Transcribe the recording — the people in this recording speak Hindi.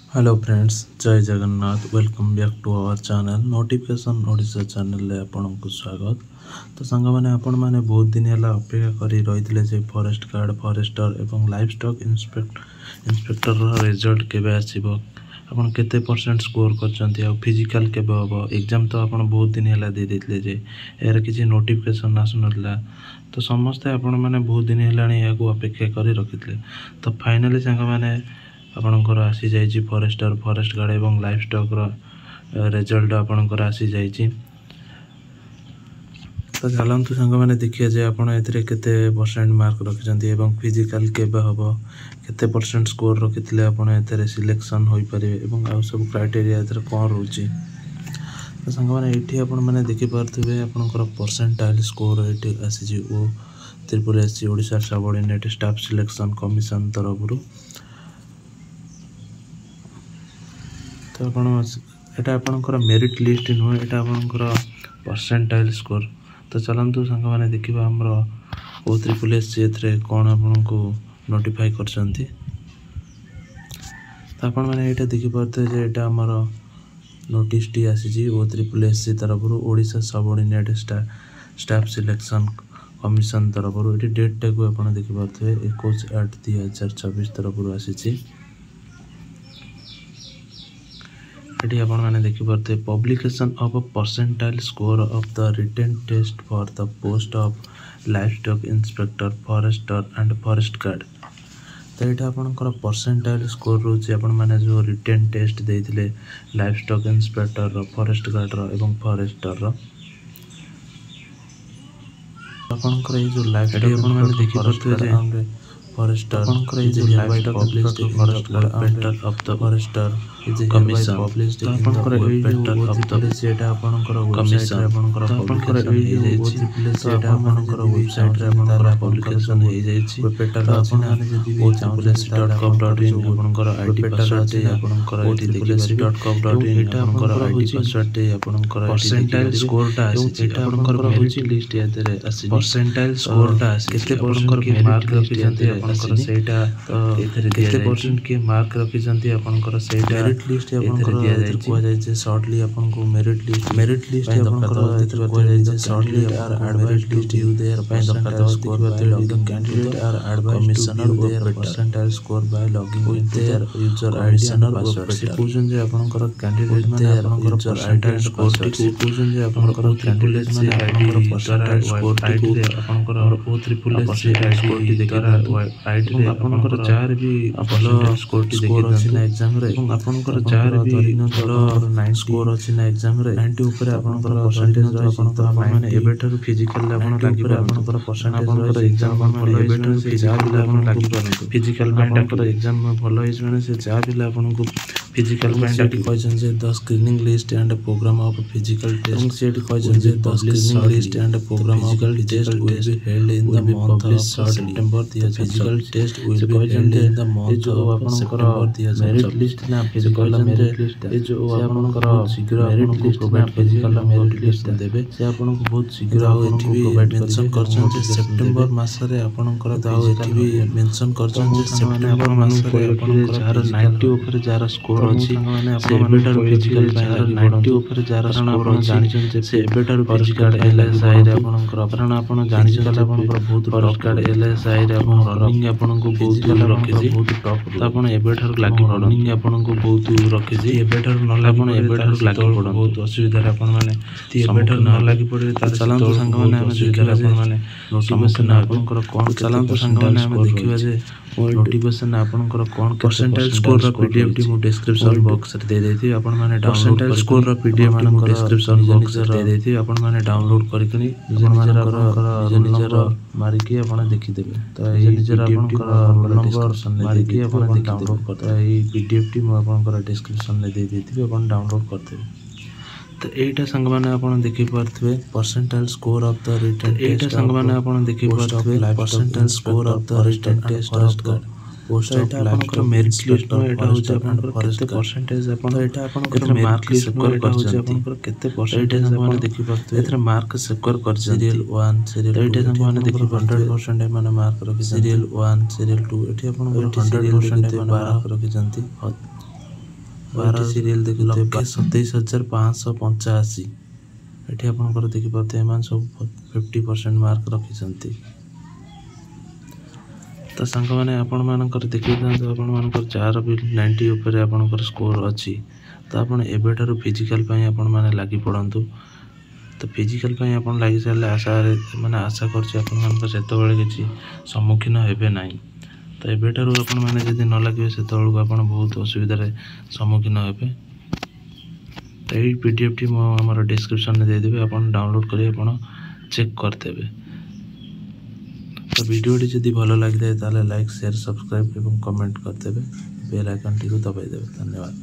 हेलो फ्रेंड्स, जय Jagannath. Welcome back to our channel notification Odisha channel रे आपनको स्वागत। तो सांग माने आपण माने बहुत दिन हैला अपेक्षा करी रहितले जे फॉरेस्ट गार्ड, फॉरेस्टर एवं लाइफ स्टॉक इंस्पेक्टर रो रिजल्ट केबे आसीबो, आपण केते परसेंट स्कोर करचंती आ फिजिकल केबे होबो। एग्जाम तो आपण बहुत दिन हैला दे देतले जे एरा किछि नोटिफिकेशन आसुनतला। तो समस्त आपण माने बहुत दिन हैलानी याको अपेक्षा करी रखितले। तो फाइनली सांग माने आपणकर आसी जाइए फॉरेस्टर, फॉरेस्ट गार्ड एवं लाइफ स्टॉक रिजल्ट आपणकर आसी जाइए। तो चलतु सांग मैंने देखिए जे आपड़ ए केते परसेंट मार्क रखिंट एवं फिजिकल केबे हम केते परसेंट स्कोर रखी आपड़ ए सिलेक्शन हो पारे और आउ सब क्राइटेरिया कौन रोचे। तो सांग मैंने ये आपने देखिपे आपंकर परसेंटाइल स्कोर ये आसी ओ Tripura SC Odisha subordinate staff selection commission तरफ। तो यहाँ आपंकर मेरिट लिस्ट नुहे, यहाँ आपंकर परसेंटाइल स्कोर। तो चलतु सांग मैंने देखा आमर ओ त्रिपुल एससी ए कौन आपन को नोटिफाई कर। तो आपण मैंने यहाँ देखिपे ये आमर नोटिस टी आसी ओ त्रिपुल एससी तरफ Odisha subordinate staff selection commission तरफ। ये डेट टाक आप देखिपे 21/8/2024 तरफ आसी। ये आपण मैंने देखिपे publication of percentile score of the written test for the post of livestock inspector, forester and forest guard. तो यहाँ आपंकर परसेंटाइल स्कोर रोचे आपण मैंने जो रिटेन टेस्ट देते livestock inspector, forest guard एवं फॉरेस्टर आपंकर ये जो लाइफ स्टॉक मैंने देखिए फॉरेस्टर जो livestock inspector, forest guard painter of the forester commission published आपनकर ए पेंटर ऑफ द सेटा आपनकर कमिशन आपनकर पब्लिकेशन हे जाई। सेटा आपनकर वेबसाइट रे आपनकर पब्लिकेशन हे जाई। पेटर आपन जदी भी otriples.com.in आपनकर आईडी पासवर्ड दे आपनकर otriples.com.in आपनकर आईडी पासवर्ड दे आपनकर परसेंटाइल स्कोर टा आसी। एटा आपनकर मेरिट लिस्ट यादरे आसी। परसेंटाइल स्कोर टा आसी केते आपनकर के मार्क रखिजंती आपनकर सेटा एथरे केते परसेंट के मार्क रखिजंती आपनकर सेटा लिस्ट कुआ जाए शॉर्टली आपको मेरिट लिस्ट आपको कुआ जाए shortly are advised list you their percentile score by logging candidate are advised to give their percentile score by logging with their user ID and password. सिपोजन जे आपनकर कैंडिडेट माने आपनकर परसेंटाइल स्कोर टी सिपोजन जे आपनकर कैंडिडेट माने आईडी परसेंटाइल स्कोर टी आपनकर ओ ट्रिपल एस स्कोर टी देखा आईडी आपनकर चार भी भलो स्कोर टी देखा अछि ना एग्जाम रे आपनकर चार भी भलो 9 स्कोर अछि ना एग्जाम रे 90 ऊपर आपनकर परसेंटेज आपनकर माने एबेटर फिजिकल आपन लागि पर आपनकर परसेंटेज आपनकर एग्जाम माने एबेटर फिजिकल आपन लागि पर फिजिकल पॉइंट आपनकर एग्जाम में भलो हिज माने से जा भी आपनको फिजिकल पॉइंट क्वेश्चन जे 10 screening list and programme of physical test set question जे 10 screening list and programme of physical test held in the month of September दिया physical test will be held in the month of September दिया मेरिट लिस्ट ना फिजिकल मेरिट लिस्ट ए जो आपनकर शीघ्र merit list provide physical merit list देबे से आपनको बहुत शीघ्र एठी भी मेंशन करछन जे सितंबर मास रे आपनकर दाउ एठी भी मेंशन करछन जे सितंबर मास रे आपनकर जार 90 ऊपर जार स्कोर अछि से एबेटर फिजिकल जार 90 ऊपर जार स्कोर जानि छन जे से एबेटर फिजिकल एलएसआई रे आपनकर अपराण आपन जानि छन आपनकर बहुत फॉरेस्ट गार्ड एलएसआई रे आपन रनिंग आपनको बहुत रखिछि बहुत टॉप त आपन एबेटर लागि रनिंग आपनको बहुत रखिछि। एबेटर न लागि पण एबेटर लागि पड़न बहुत असुविधा रे आपण माने एबेटर न लागि पड़े त चलंतु संग माने हम सुविधा आपण माने नोटिफिकेशन आपनकर कोन चलंतु संग माने हम देखिबा जे नोटिफिकेशन आपनकर कोन परसेंटाइल स्कोर रो पीडीएफ टी मु डिस्क्रिप्शन बॉक्स रे दे देथि आपण माने परसेंटाइल स्कोर रो पीडीएफ टी मु डिस्क्रिप्शन बॉक्स रे दे देथि आपण माने डाउनलोड करिकनी निज निजर मारी के आपण देखि देबे। त ये निजर आपनकर रोल नंबर मारी के आपण डाउनलोड करता ए पीडीएफ टी मु आपनकर डिस्क्रिप्शन में दे देथि अपन डाउनलोड करते। तो एटा संग माने आपण देखि परथबे percentile score of the written एटा संग माने आपण देखि परथबे percentile score of the written test forest post of आपनकर मेरिट लिस्ट में एटा होचे आपनकर केते परसेंटेज आपन एटा आपनकर मार्क स्कोर करछन आपनकर केते परसेंटेज आपन देखि परथबे एथरे मार्क स्कोर कर सीरियल 1 सीरियल एटा संग माने देखि 100% माने मार्क रखि सीरियल 1 सीरियल 2 एठी आपन 100% मार्क रखि जंती। बारह सीरियल देखुथे 27,585 एठी आपनकर देखि पाते एमान सब 50% मार्क रखिसंती। तो सांग माने आपण मानकर देखि दांतो आपण मानकर चार भी 90 ऊपर आपनकर स्कोर अछि तो आपण एबेठारु फिजिकल पई आपण माने लागि पड़ंतु। तो फिजिकल पई आपण लागि साले माने आशा करछि आपण मानकर सेतो बेले किछि सम्मुखीन हेबे नाही। तो एबेठारु आपण माने जदि न लागिबे सेतो बेलको आपण बहुत असुविधा रे सम्मुखीन हेबे। तो एई पीडीएफ टी मो हमर डिस्क्रिप्शन में दे देबे आपण डाउनलोड करि आपण चेक करतेबे। तो वीडियो टी जदि भलो लागि थाए ताले लाइक शेयर सब्सक्राइब एवं कमेंट करतेबे बेल आइकन टी को दबाई देबे। धन्यवाद।